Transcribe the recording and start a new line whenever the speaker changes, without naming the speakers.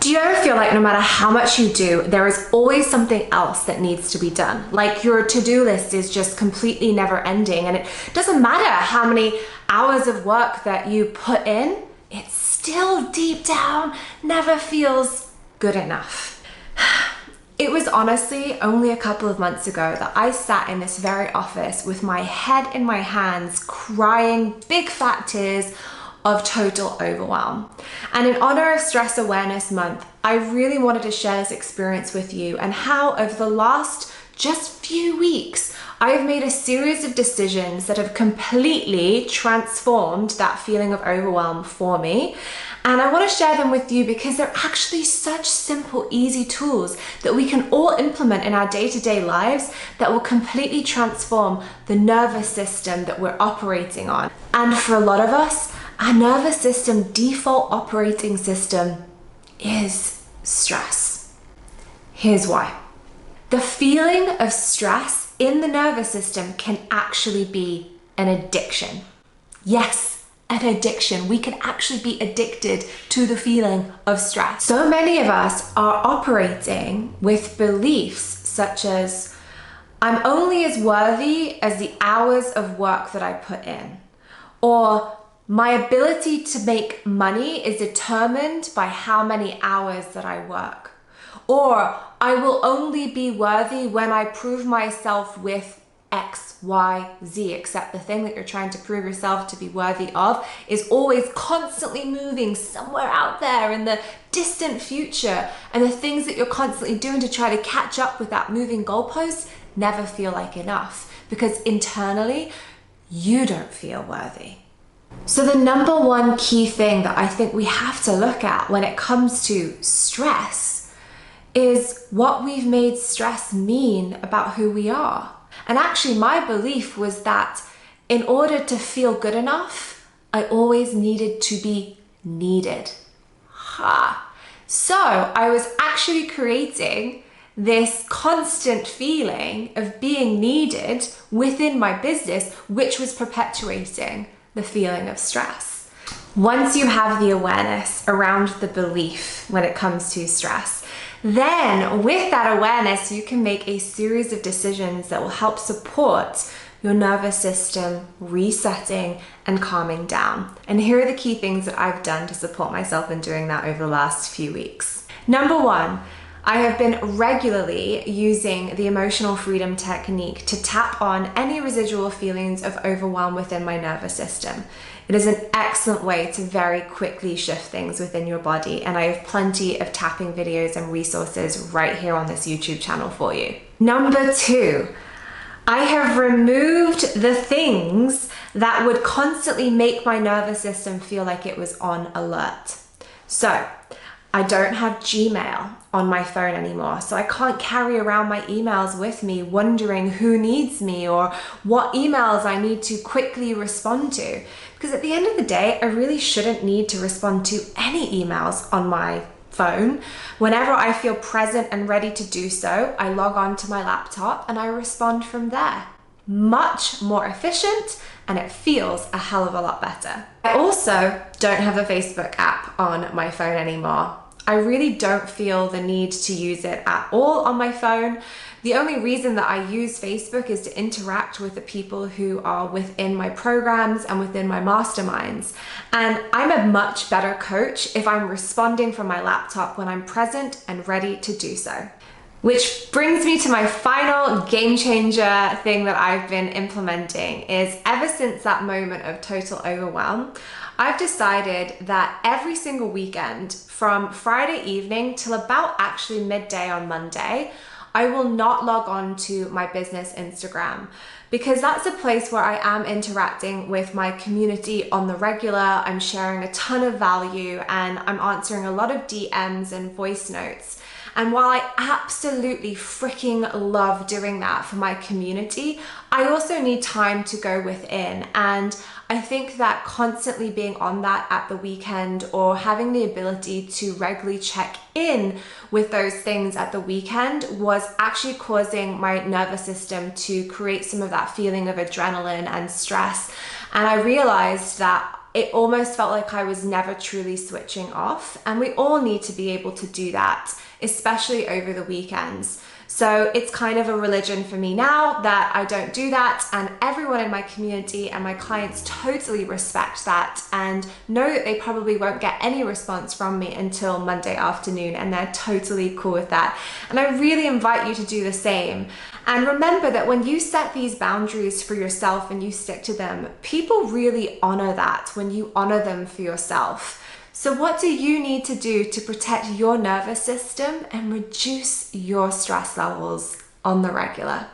Do you ever feel like no matter how much you do, there is always something else that needs to be done? Like your to-do list is just completely never ending, and it doesn't matter how many hours of work that you put in, it still deep down never feels good enough. It was honestly only a couple of months ago that I sat in this very office with my head in my hands, crying big fat tears of total overwhelm. And in honor of Stress Awareness Month, I really wanted to share this experience with you and how over the last just few weeks, I have made a series of decisions that have completely transformed that feeling of overwhelm for me. And I want to share them with you because they're actually such simple, easy tools that we can all implement in our day-to-day lives that will completely transform the nervous system that we're operating on. And for a lot of us, our nervous system default operating system is stress. Here's why. The feeling of stress in the nervous system can actually be an addiction. Yes, an addiction. We can actually be addicted to the feeling of stress. So many of us are operating with beliefs such as, I'm only as worthy as the hours of work that I put in, or my ability to make money is determined by how many hours that I work. Or I will only be worthy when I prove myself with X, Y, Z, except the thing that you're trying to prove yourself to be worthy of is always constantly moving somewhere out there in the distant future. And the things that you're constantly doing to try to catch up with that moving goalpost never feel like enough because internally you don't feel worthy. So the number one key thing that I think we have to look at when it comes to stress is what we've made stress mean about who we are. And actually my belief was that in order to feel good enough, I always needed to be needed. So I was actually creating this constant feeling of being needed within my business, which was perpetuating the feeling of stress. Once you have the awareness around the belief when it comes to stress, then with that awareness, you can make a series of decisions that will help support your nervous system resetting and calming down. And here are the key things that I've done to support myself in doing that over the last few weeks. Number one, I have been regularly using the emotional freedom technique to tap on any residual feelings of overwhelm within my nervous system. It is an excellent way to very quickly shift things within your body, and I have plenty of tapping videos and resources right here on this YouTube channel for you. Number two, I have removed the things that would constantly make my nervous system feel like it was on alert. So I don't have Gmail on my phone anymore, so I can't carry around my emails with me wondering who needs me or what emails I need to quickly respond to. Because at the end of the day, I really shouldn't need to respond to any emails on my phone. Whenever I feel present and ready to do so, I log on to my laptop and I respond from there. Much more efficient, and it feels a hell of a lot better. I also don't have a Facebook app on my phone anymore. I really don't feel the need to use it at all on my phone. The only reason that I use Facebook is to interact with the people who are within my programs and within my masterminds. And I'm a much better coach if I'm responding from my laptop when I'm present and ready to do so. Which brings me to my final game changer thing that I've been implementing is ever since that moment of total overwhelm, I've decided that every single weekend from Friday evening till about actually midday on Monday, I will not log on to my business Instagram because that's a place where I am interacting with my community on the regular. I'm sharing a ton of value and I'm answering a lot of DMs and voice notes. And while I absolutely freaking love doing that for my community, I also need time to go within. And I think that constantly being on that at the weekend or having the ability to regularly check in with those things at the weekend was actually causing my nervous system to create some of that feeling of adrenaline and stress. And I realized that it almost felt like I was never truly switching off. And we all need to be able to do that, especially over the weekends. So it's kind of a religion for me now that I don't do that, and everyone in my community and my clients totally respect that and know that they probably won't get any response from me until Monday afternoon, and they're totally cool with that. And I really invite you to do the same. And remember that when you set these boundaries for yourself and you stick to them, people really honor that when you honor them for yourself. So what do you need to do to protect your nervous system and reduce your stress levels on the regular?